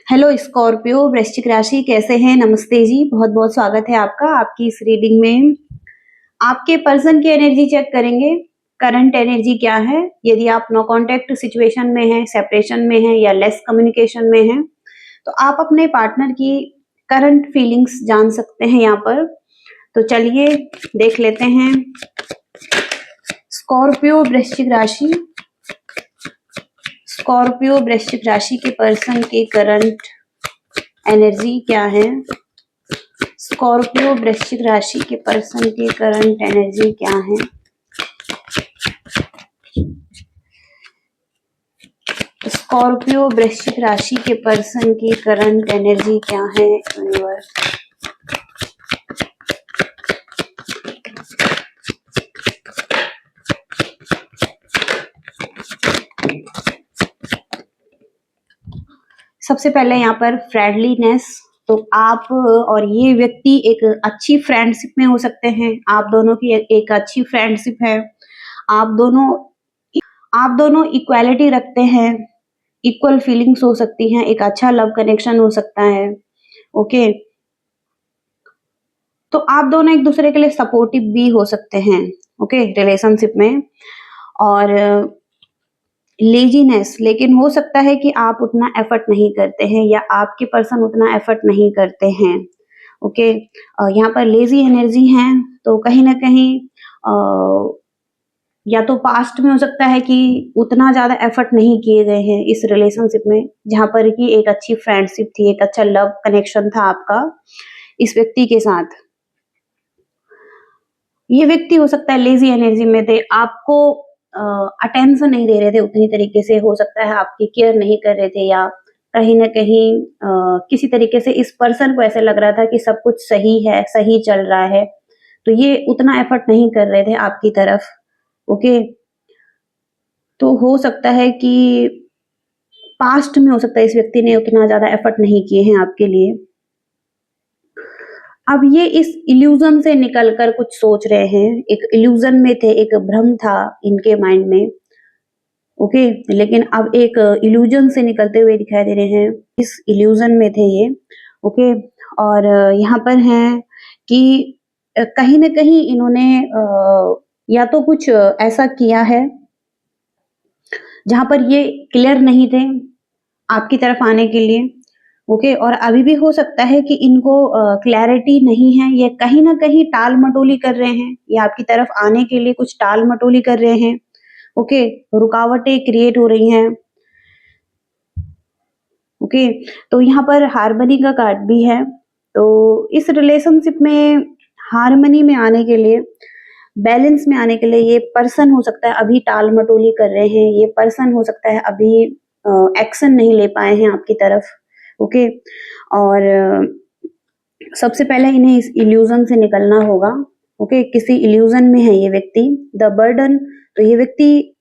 Hello Scorpio वृश्चिक राशि, कैसे हैं? नमस्ते जी, बहुत बहुत स्वागत है आपका आपकी इस रीडिंग में। आपके पर्सन की एनर्जी चेक करेंगे। करंट एनर्जी क्या है? यदि आप नो कांटेक्ट सिचुएशन में हैं, सेपरेशन में हैं या लेस कम्युनिकेशन में हैं, तो आप अपने पार्टनर की करंट फीलिंग्स जान सकते हैं यहाँ पर। तो चलिए देख लेते हैं। स्कॉर्पियो वृश्चिक राशि, स्कॉर्पियो वृश्चिक राशि के पर्सन की करंट एनर्जी क्या है? स्कॉर्पियो वृश्चिक राशि के पर्सन की करंट एनर्जी क्या है? स्कॉर्पियो वृश्चिक राशि के पर्सन की करंट एनर्जी क्या है यूनिवर्स? सबसे पहले यहाँ पर फ्रेंडलीनेस। तो आप और ये व्यक्ति एक अच्छी फ्रेंडशिप में हो सकते हैं। आप दोनों की एक अच्छी फ्रेंडशिप है। आप दोनों इक्वालिटी रखते हैं। इक्वल फीलिंग्स हो सकती हैं। एक अच्छा लव कनेक्शन हो सकता है। ओके, तो आप दोनों एक दूसरे के लिए सपोर्टिव भी हो सकते हैं। ओके, रिलेशनशिप में। और लेजीनेस, लेकिन हो सकता है कि आप उतना एफर्ट नहीं करते हैं या आपके पर्सन उतना एफर्ट नहीं करते हैं। ओके, यहाँ पर लेजी एनर्जी है। तो कहीं ना कहीं या तो पास्ट में हो सकता है कि उतना ज्यादा एफर्ट नहीं किए गए हैं इस रिलेशनशिप में, जहां पर कि एक अच्छी फ्रेंडशिप थी, एक अच्छा लव कनेक्शन था आपका इस व्यक्ति के साथ। ये व्यक्ति हो सकता है लेजी एनर्जी में थे, आपको अटेंशन नहीं दे रहे थे उतनी तरीके से। हो सकता है आपकी केयर नहीं कर रहे थे, या कहीं ना कहीं किसी तरीके से इस पर्सन को ऐसे लग रहा था कि सब कुछ सही है, सही चल रहा है, तो ये उतना एफर्ट नहीं कर रहे थे आपकी तरफ। ओके, तो हो सकता है कि पास्ट में हो सकता है इस व्यक्ति ने उतना ज्यादा एफर्ट नहीं किए हैं आपके लिए। अब ये इस इल्यूजन से निकलकर कुछ सोच रहे हैं। एक इल्यूजन में थे, एक भ्रम था इनके माइंड में। ओके, लेकिन अब एक इल्यूजन से निकलते हुए दिखाई दे रहे हैं। इस इल्यूजन में थे ये। ओके, और यहाँ पर हैं कि कहीं ना कहीं इन्होंने या तो कुछ ऐसा किया है जहां पर ये क्लियर नहीं थे आपकी तरफ आने के लिए। ओके, और अभी भी हो सकता है कि इनको क्लैरिटी नहीं है, ये कहीं ना कहीं टाल मटोली कर रहे हैं, ये आपकी तरफ आने के लिए कुछ टाल मटोली कर रहे हैं। ओके, रुकावटें क्रिएट हो रही हैं। ओके, तो यहाँ पर हार्मनी का कार्ड भी है। तो इस रिलेशनशिप में हार्मनी में आने के लिए, बैलेंस में आने के लिए, ये पर्सन हो सकता है अभी टाल मटोली कर रहे हैं। ये पर्सन हो सकता है अभी एक्शन नहीं ले पाए हैं आपकी तरफ। ओके, और सबसे पहले इन्हें इस इल्यूजन से निकलना होगा। ओके, किसी इल्यूजन में है ये व्यक्ति। द बर्डन, तो ये व्यक्ति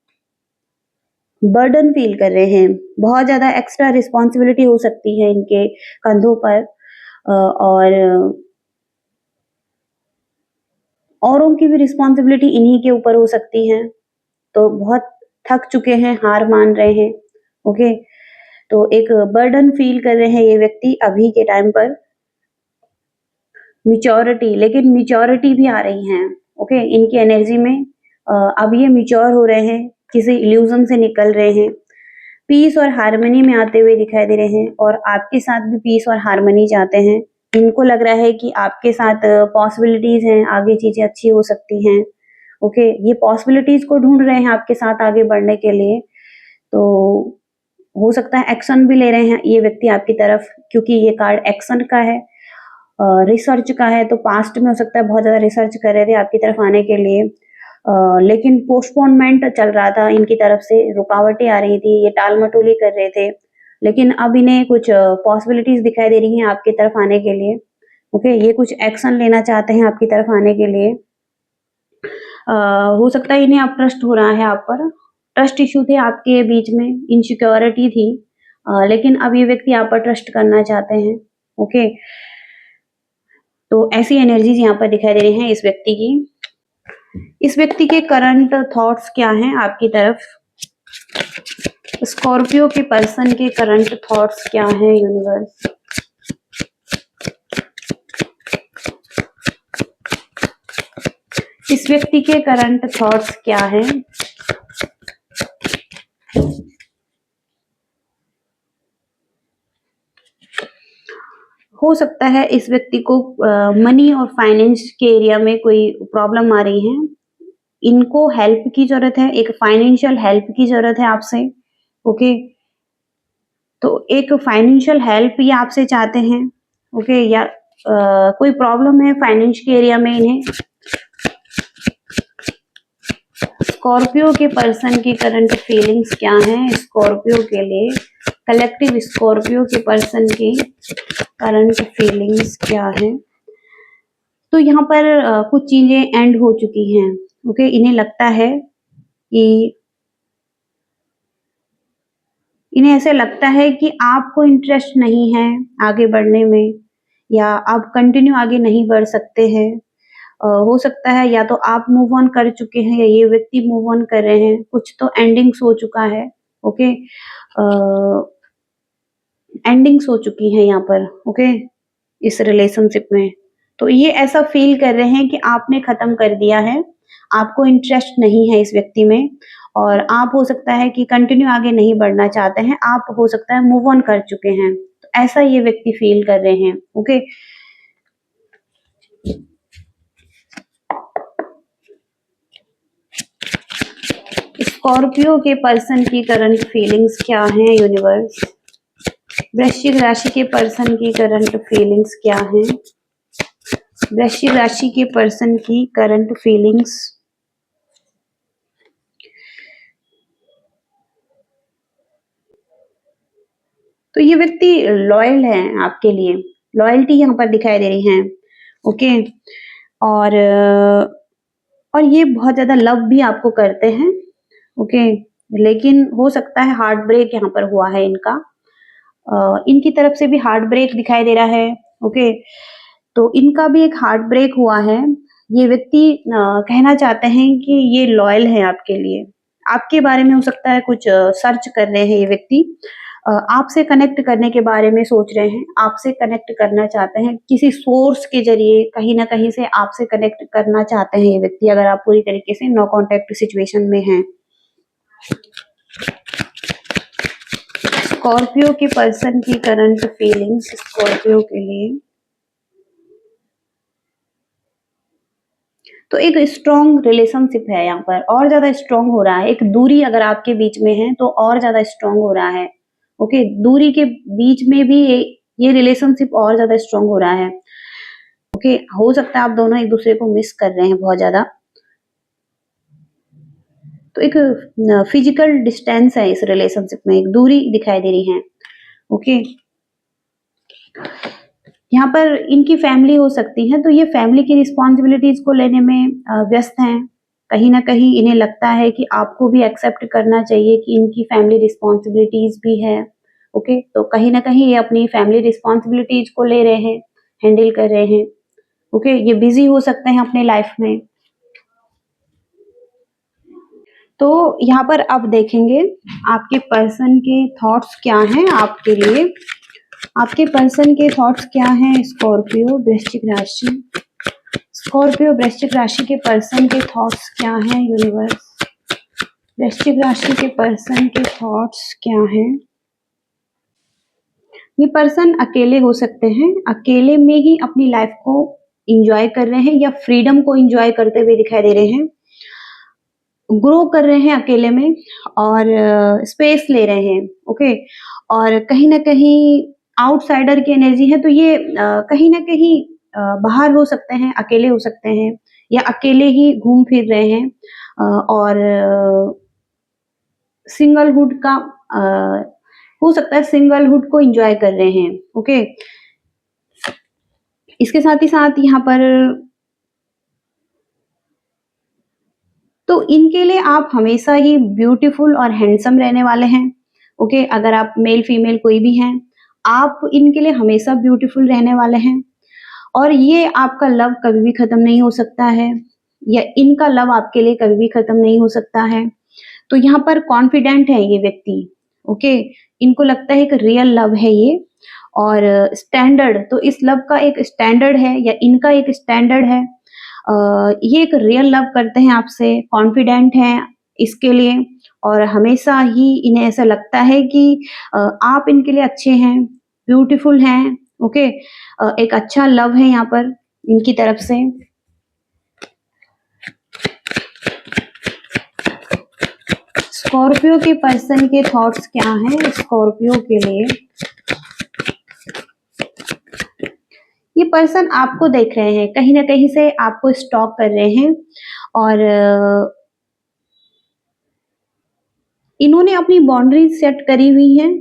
बर्डन फील कर रहे हैं। बहुत ज्यादा एक्स्ट्रा रिस्पॉन्सिबिलिटी हो सकती है इनके कंधों पर, और औरों की भी रिस्पॉन्सिबिलिटी इन्हीं के ऊपर हो सकती है। तो बहुत थक चुके हैं, हार मान रहे हैं। ओके, तो एक बर्डन फील कर रहे हैं ये व्यक्ति अभी के टाइम पर। मिच्योरिटी, लेकिन मिच्योरिटी भी आ रही है। ओके, इनकी एनर्जी में अब ये मिच्योर हो रहे हैं, किसी इल्यूजन से निकल रहे हैं, पीस और हार्मनी में आते हुए दिखाई दे रहे हैं, और आपके साथ भी पीस और हार्मनी चाहते हैं। इनको लग रहा है कि आपके साथ पॉसिबिलिटीज हैं, आगे चीजें अच्छी हो सकती हैं। ओके, ये पॉसिबिलिटीज को ढूंढ रहे हैं आपके साथ आगे बढ़ने के लिए। तो हो सकता है एक्शन भी ले रहे हैं ये व्यक्ति आपकी तरफ, क्योंकि ये कार्ड एक्शन का है, रिसर्च का है। तो पास्ट में हो सकता है बहुत ज्यादा रिसर्च कर रहे थे आपकी तरफ आने के लिए, लेकिन पोस्टपोनमेंट चल रहा था इनकी तरफ से, रुकावटें आ रही थी, ये टाल मटोली कर रहे थे। लेकिन अब इन्हें कुछ पॉसिबिलिटीज दिखाई दे रही हैं आपकी तरफ आने के लिए। ओके, ये कुछ एक्शन लेना चाहते हैं आपकी तरफ आने के लिए। हो सकता है इन्हें अब ट्रस्ट हो रहा है आप पर। ट्रस्ट इश्यू थे आपके बीच में, इनसिक्योरिटी थी, लेकिन अब ये व्यक्ति आप पर ट्रस्ट करना चाहते हैं। ओके, तो ऐसी एनर्जीज यहाँ पर दिखाई दे रही हैं इस व्यक्ति की। इस व्यक्ति के करंट थॉट्स क्या हैं आपकी तरफ? स्कॉर्पियो के पर्सन के करंट थॉट्स क्या है यूनिवर्स? इस व्यक्ति के करंट थॉट्स क्या है? हो सकता है इस व्यक्ति को मनी और फाइनेंस के एरिया में कोई प्रॉब्लम आ रही है। इनको हेल्प की जरूरत है, एक फाइनेंशियल हेल्प की जरूरत है आपसे। ओके, तो एक फाइनेंशियल हेल्प ये आपसे चाहते हैं। ओके, या कोई प्रॉब्लम है फाइनेंस के एरिया में इन्हें। स्कॉर्पियो के पर्सन की करंट फीलिंग्स क्या हैं स्कॉर्पियो के लिए? कलेक्टिव स्कॉर्पियो के पर्सन की करंट फीलिंग्स क्या है? तो यहाँ पर कुछ चीजें एंड हो चुकी हैं। ओके, इन्हें लगता है कि इन्हें ऐसे लगता है कि आपको इंटरेस्ट नहीं है आगे बढ़ने में, या आप कंटिन्यू आगे नहीं बढ़ सकते हैं। हो सकता है या तो आप मूव ऑन कर चुके हैं या ये व्यक्ति मूव ऑन कर रहे हैं, कुछ तो एंडिंग्स हो चुका है। ओके, एंडिंग्स हो चुकी है यहाँ पर। ओके, इस रिलेशनशिप में तो ये ऐसा फील कर रहे हैं कि आपने खत्म कर दिया है, आपको इंटरेस्ट नहीं है इस व्यक्ति में, और आप हो सकता है कि कंटिन्यू आगे नहीं बढ़ना चाहते हैं, आप हो सकता है मूव ऑन कर चुके हैं। तो ऐसा ये व्यक्ति फील कर रहे हैं। ओके, स्कॉर्पियो के पर्सन की करंट फीलिंग्स क्या है यूनिवर्स? वृश्चिक राशि के पर्सन की करंट फीलिंग्स क्या है? वृश्चिक राशि के पर्सन की करंट फीलिंग्स। तो ये व्यक्ति लॉयल है आपके लिए, लॉयल्टी यहाँ पर दिखाई दे रही है। ओके, और और ये बहुत ज्यादा लव भी आपको करते हैं। ओके, लेकिन हो सकता है हार्ट ब्रेक यहाँ पर हुआ है इनका। इनकी तरफ से भी हार्ट ब्रेक दिखाई दे रहा है। ओके, तो इनका भी एक हार्ट ब्रेक हुआ है। ये व्यक्ति कहना चाहते हैं कि ये लॉयल है आपके लिए, आपके बारे में हो सकता है कुछ सर्च कर रहे हैं ये व्यक्ति, आपसे कनेक्ट करने के बारे में सोच रहे हैं, आपसे कनेक्ट करना चाहते हैं किसी सोर्स के जरिए, कहीं ना कहीं से आपसे कनेक्ट करना चाहते हैं ये व्यक्ति, अगर आप पूरी तरीके से नो कॉन्टेक्ट सिचुएशन में हैं। स्कॉर्पियो के पर्सन की करंट फीलिंग्स स्कॉर्पियो के लिए। तो एक स्ट्रॉन्ग रिलेशनशिप है यहाँ पर, और ज्यादा स्ट्रॉन्ग हो रहा है। एक दूरी अगर आपके बीच में है तो और ज्यादा स्ट्रॉन्ग हो रहा है। ओके, दूरी के बीच में भी ये रिलेशनशिप और ज्यादा स्ट्रॉन्ग हो रहा है। ओके, हो सकता है आप दोनों एक दूसरे को मिस कर रहे हैं बहुत ज्यादा। तो एक फिजिकल डिस्टेंस है इस रिलेशनशिप में, एक दूरी दिखाई दे रही है। ओके, यहाँ पर इनकी फैमिली हो सकती है, तो ये फैमिली की रिस्पॉन्सिबिलिटीज को लेने में व्यस्त हैं। कहीं ना कहीं इन्हें लगता है कि आपको भी एक्सेप्ट करना चाहिए कि इनकी फैमिली रिस्पॉन्सिबिलिटीज भी है। ओके, तो कहीं ना कहीं ये अपनी फैमिली रिस्पॉन्सिबिलिटीज को ले रहे हैं, हैंडल कर रहे हैं। ओके, ये बिजी हो सकते हैं अपने लाइफ में। तो यहाँ पर आप देखेंगे आपके पर्सन के थॉट्स क्या हैं आपके लिए। आपके पर्सन के थॉट्स क्या हैं स्कॉर्पियो वृश्चिक राशि? स्कॉर्पियो वृश्चिक राशि के पर्सन के थॉट्स क्या हैं यूनिवर्स? वृश्चिक राशि के पर्सन के थॉट्स क्या हैं? ये पर्सन अकेले हो सकते हैं, अकेले में ही अपनी लाइफ को एंजॉय कर रहे हैं या फ्रीडम को एंजॉय करते हुए दिखाई दे रहे हैं। ग्रो कर रहे हैं अकेले में और स्पेस ले रहे हैं। ओके, और कहीं ना कहीं आउटसाइडर की एनर्जी है, तो ये कहीं ना कहीं बाहर हो सकते हैं, अकेले हो सकते हैं, या अकेले ही घूम फिर रहे हैं, और सिंगलहुड का हो सकता है सिंगलहुड को एंजॉय कर रहे हैं। ओके, इसके साथ ही साथ यहाँ पर तो इनके लिए आप हमेशा ही ब्यूटीफुल और हैंडसम रहने वाले हैं। ओके, अगर आप मेल फीमेल कोई भी हैं, आप इनके लिए हमेशा ब्यूटीफुल रहने वाले हैं, और ये आपका लव कभी भी खत्म नहीं हो सकता है, या इनका लव आपके लिए कभी भी खत्म नहीं हो सकता है। तो यहाँ पर कॉन्फिडेंट है ये व्यक्ति। ओके, इनको लगता है एक रियल लव है ये। और स्टैंडर्ड, तो इस लव का एक स्टैंडर्ड है या इनका एक स्टैंडर्ड है। ये एक रियल लव करते हैं आपसे, कॉन्फिडेंट हैं इसके लिए, और हमेशा ही इन्हें ऐसा लगता है कि आप इनके लिए अच्छे हैं, ब्यूटीफुल हैं। ओके, एक अच्छा लव है यहाँ पर इनकी तरफ से। स्कॉर्पियो के पर्सन के थॉट्स क्या हैं स्कॉर्पियो के लिए? ये पर्सन आपको देख रहे हैं, कहीं ना कहीं से आपको स्टॉक कर रहे हैं, और इन्होंने अपनी बाउंड्रीज सेट करी हुई हैं।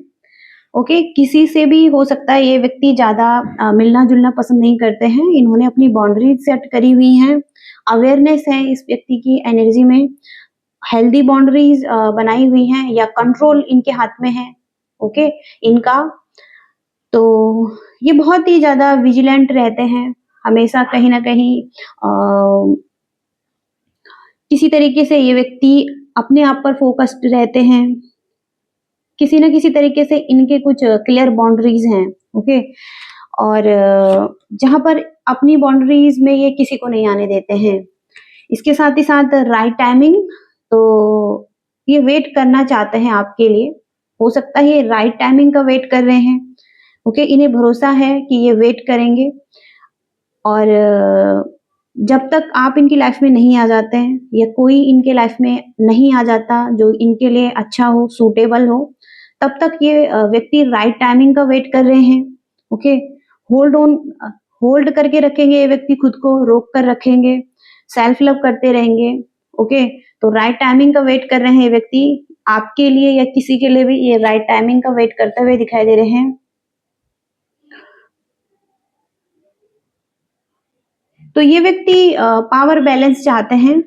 ओके, किसी से भी हो सकता है, ये व्यक्ति ज्यादा मिलना जुलना पसंद नहीं करते हैं, इन्होंने अपनी बाउंड्रीज सेट करी हुई हैं। अवेयरनेस है इस व्यक्ति की एनर्जी में, हेल्दी बाउंड्रीज बनाई हुई हैं, या कंट्रोल इनके हाथ में है। ओके, इनका तो ये बहुत ही ज्यादा विजिलेंट रहते हैं, हमेशा कहीं ना कहीं किसी तरीके से ये व्यक्ति अपने आप पर फोकस्ड रहते हैं, किसी न किसी तरीके से इनके कुछ क्लियर बाउंड्रीज हैं। ओके, और जहां पर अपनी बाउंड्रीज में ये किसी को नहीं आने देते हैं। इसके साथ ही साथ राइट टाइमिंग, तो ये वेट करना चाहते हैं आपके लिए, हो सकता है ये राइट टाइमिंग का वेट कर रहे हैं। ओके, इन्हें भरोसा है कि ये वेट करेंगे, और जब तक आप इनकी लाइफ में नहीं आ जाते हैं, या कोई इनके लाइफ में नहीं आ जाता जो इनके लिए अच्छा हो, सूटेबल हो, तब तक ये व्यक्ति राइट टाइमिंग का वेट कर रहे हैं। ओके, होल्ड ऑन, होल्ड करके रखेंगे ये व्यक्ति, खुद को रोक कर रखेंगे, सेल्फ लव करते रहेंगे। ओके, तो राइट टाइमिंग का वेट कर रहे हैं ये व्यक्ति, आपके लिए या किसी के लिए भी ये राइट टाइमिंग का वेट करते हुए दिखाई दे रहे हैं। तो ये व्यक्ति पावर बैलेंस चाहते हैं,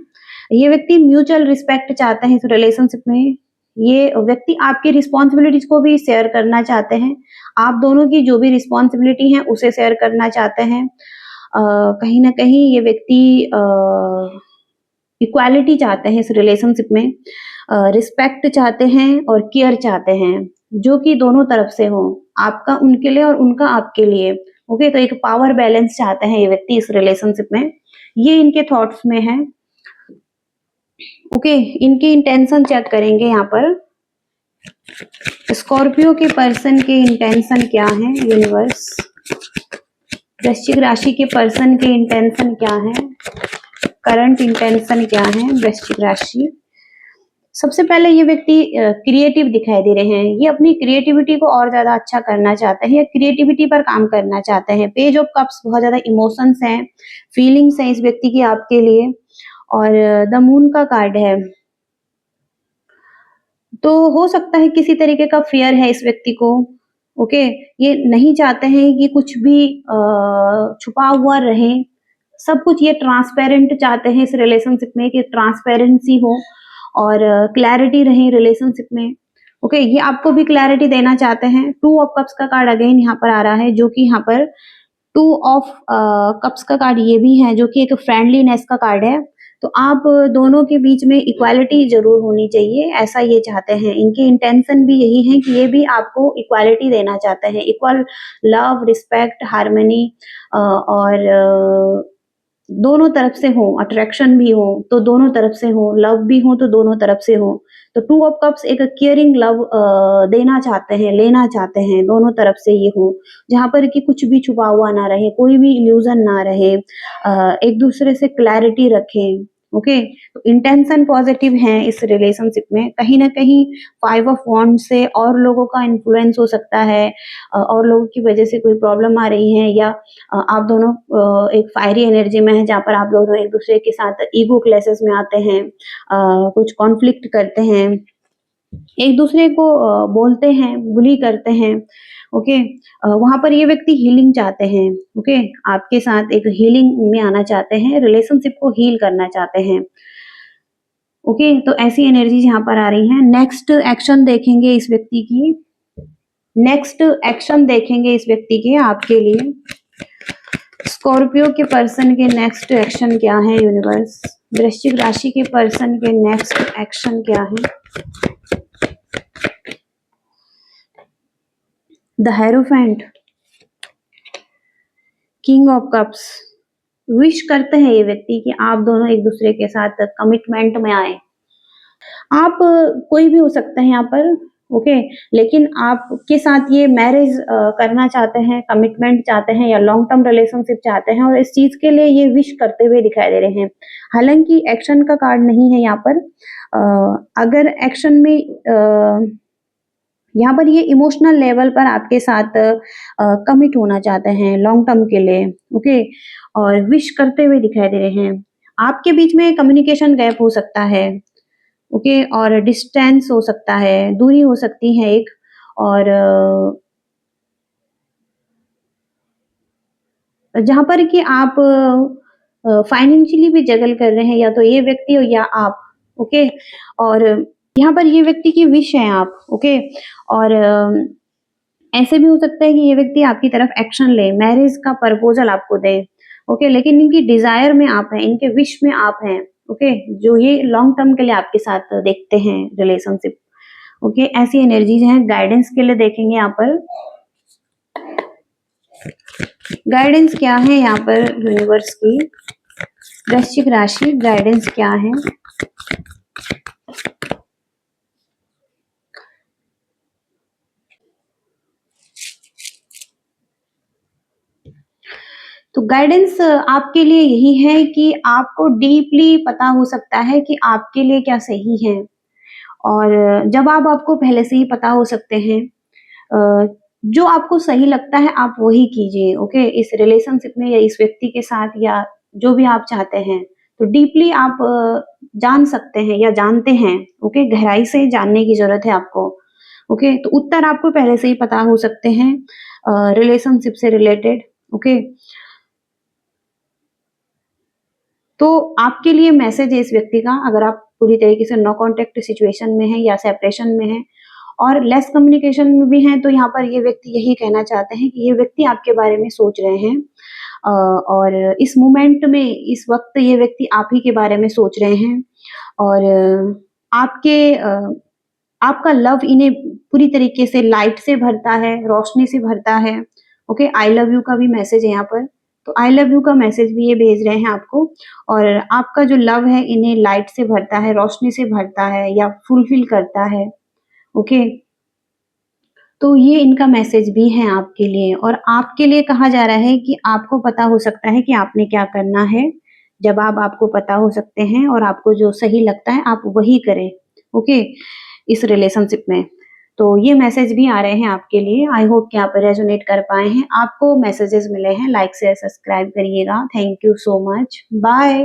ये व्यक्ति म्यूचुअल रिस्पेक्ट चाहते हैं इस रिलेशनशिप में। ये व्यक्ति आपकी रिस्पॉन्सिबिलिटीज को भी शेयर करना चाहते हैं, आप दोनों की जो भी रिस्पॉन्सिबिलिटी है उसे शेयर करना चाहते हैं। कहीं ना कहीं ये व्यक्ति इक्वालिटी चाहते हैं इस रिलेशनशिप में, रिस्पेक्ट चाहते हैं और केयर चाहते हैं, जो कि दोनों तरफ से हो, आपका उनके लिए और उनका आपके लिए। ओके, तो एक पावर बैलेंस चाहते हैं ये व्यक्ति इस रिलेशनशिप में, ये इनके थॉट्स में है। ओके, इनकी इंटेंशन चेक करेंगे यहाँ पर, स्कॉर्पियो के पर्सन के इंटेंशन क्या है यूनिवर्स, वृश्चिक राशि के पर्सन के इंटेंशन क्या है, करंट इंटेंशन क्या है वृश्चिक राशि। सबसे पहले ये व्यक्ति क्रिएटिव दिखाई दे रहे हैं, ये अपनी क्रिएटिविटी को और ज्यादा अच्छा करना चाहते हैं, क्रिएटिविटी पर काम करना चाहते हैं। पेज ऑफ कप्स, बहुत ज्यादा इमोशंस हैं, फीलिंग्स हैं इस व्यक्ति की आपके लिए, और द मून का कार्ड है। तो हो सकता है किसी तरीके का फियर है इस व्यक्ति को। ओके, ये नहीं चाहते हैं कि कुछ भी छुपा हुआ रहे, सब कुछ ये ट्रांसपेरेंट चाहते हैं इस रिलेशनशिप में, कि ट्रांसपेरेंसी हो और क्लैरिटी रहे रिलेशनशिप में। ओके, ये आपको भी क्लैरिटी देना चाहते हैं। 2 ऑफ कप्स का कार्ड अगेन यहाँ पर आ रहा है, जो कि यहाँ पर 2 ऑफ कप्स का कार्ड ये भी है, जो कि एक फ्रेंडलीनेस का कार्ड है। तो आप दोनों के बीच में इक्वालिटी जरूर होनी चाहिए, ऐसा ये चाहते हैं। इनकी इंटेंशन भी यही है कि ये भी आपको इक्वालिटी देना चाहते हैं, इक्वल लव, रिस्पेक्ट, हार्मनी, और दोनों तरफ से हो, अट्रैक्शन भी हो तो दोनों तरफ से हो, लव भी हो तो दोनों तरफ से हो। तो 2 ऑफ कप्स एक केयरिंग लव देना चाहते हैं, लेना चाहते हैं, दोनों तरफ से ये हो, जहां पर कि कुछ भी छुपा हुआ ना रहे, कोई भी इल्यूजन ना रहे, एक दूसरे से क्लैरिटी रखें। ओके, तो इंटेंशन पॉजिटिव है इस रिलेशनशिप में। कहीं ना कहीं 5 ऑफ वॉन्ड से और लोगों का इन्फ्लुएंस हो सकता है, और लोगों की वजह से कोई प्रॉब्लम आ रही है, या आप दोनों एक फायरी एनर्जी में है, जहाँ पर आप दोनों एक दूसरे के साथ ईगो क्लैशेस में आते हैं, कुछ कॉन्फ्लिक्ट करते हैं, एक दूसरे को बोलते हैं, बुली करते हैं। ओके, वहां पर ये व्यक्ति हीलिंग चाहते हैं। ओके, आपके साथ एक हीलिंग में आना चाहते हैं, रिलेशनशिप को हील करना चाहते हैं। ओके, तो ऐसी एनर्जी यहाँ पर आ रही है। नेक्स्ट एक्शन देखेंगे इस व्यक्ति की, नेक्स्ट एक्शन देखेंगे इस व्यक्ति के आपके लिए। स्कॉर्पियो के पर्सन के नेक्स्ट एक्शन क्या है यूनिवर्स, वृश्चिक राशि के पर्सन के नेक्स्ट एक्शन क्या है। The hierophant, king of cups. Wish करते हैं ये व्यक्ति कि आप दोनों एक दूसरे के साथ कमिटमेंट में आए। आप कोई भी हो सकते हैं यहाँ पर, ओके, लेकिन आपके साथ ये मैरिज करना चाहते हैं, कमिटमेंट चाहते हैं या लॉन्ग टर्म रिलेशनशिप चाहते हैं और इस चीज के लिए ये विश करते हुए दिखाई दे रहे हैं। हालांकि एक्शन का कार्ड नहीं है यहाँ पर। अगर एक्शन में यहाँ पर ये इमोशनल लेवल पर आपके साथ कमिट होना चाहते हैं लॉन्ग टर्म के लिए, ओके, और विश करते हुए दिखाई दे रहे हैं। आपके बीच में कम्युनिकेशन गैप हो सकता है, ओके, और डिस्टेंस हो सकता है, दूरी हो सकती है एक, और जहाँ पर कि आप फाइनेंशियली भी जगल कर रहे हैं, या तो ये व्यक्ति हो या आप, ओके, और यहाँ पर ये व्यक्ति की विश है आप, ओके, और ऐसे भी हो सकता है कि ये व्यक्ति आपकी तरफ एक्शन ले, मैरिज का प्रपोजल आपको दे, ओके, लेकिन इनकी डिजायर में आप हैं, इनके विश में आप हैं, ओके, जो ये लॉन्ग टर्म के लिए आपके साथ देखते हैं रिलेशनशिप, ओके, ऐसी एनर्जीज हैं। गाइडेंस के लिए देखेंगे यहाँ पर, गाइडेंस क्या है यहाँ पर यूनिवर्स की, वृश्चिक राशि गाइडेंस क्या है। तो गाइडेंस आपके लिए यही है कि आपको डीपली पता हो सकता है कि आपके लिए क्या सही है, और जब आप आपको पहले से ही पता हो सकते हैं, जो आपको सही लगता है आप वही कीजिए, ओके, इस रिलेशनशिप में या इस व्यक्ति के साथ या जो भी आप चाहते हैं, तो डीपली आप जान सकते हैं या जानते हैं, ओके, गहराई से जानने की जरूरत है आपको, ओके, तो उत्तर आपको पहले से ही पता हो सकते हैं रिलेशनशिप से रिलेटेड, ओके। तो आपके लिए मैसेज है इस व्यक्ति का, अगर आप पूरी तरीके से नो कॉन्टेक्ट सिचुएशन में हैं या सेपरेशन में हैं और लेस कम्युनिकेशन में भी हैं, तो यहाँ पर ये व्यक्ति यही कहना चाहते हैं कि ये व्यक्ति आपके बारे में सोच रहे हैं, और इस मोमेंट में, इस वक्त ये व्यक्ति आप ही के बारे में सोच रहे हैं, और आपका लव इन्हें पूरी तरीके से लाइट से भरता है, रोशनी से भरता है, ओके। आई लव यू का भी मैसेज है यहाँ पर, तो आई लव यू का मैसेज भी ये भेज रहे हैं आपको, और आपका जो लव है इन्हें लाइट से भरता है, रोशनी से भरता है या फुलफिल करता है, ओके। तो ये इनका मैसेज भी है आपके लिए, और आपके लिए कहा जा रहा है कि आपको पता हो सकता है कि आपने क्या करना है। जब आप आपको पता हो सकते हैं और आपको जो सही लगता है आप वही करें, ओके, इस रिलेशनशिप में। तो ये मैसेज भी आ रहे हैं आपके लिए। आई होप कि आप रेजोनेट कर पाए हैं, आपको मैसेजेस मिले हैं। लाइक शेयर सब्सक्राइब करिएगा। Thank you so much, bye.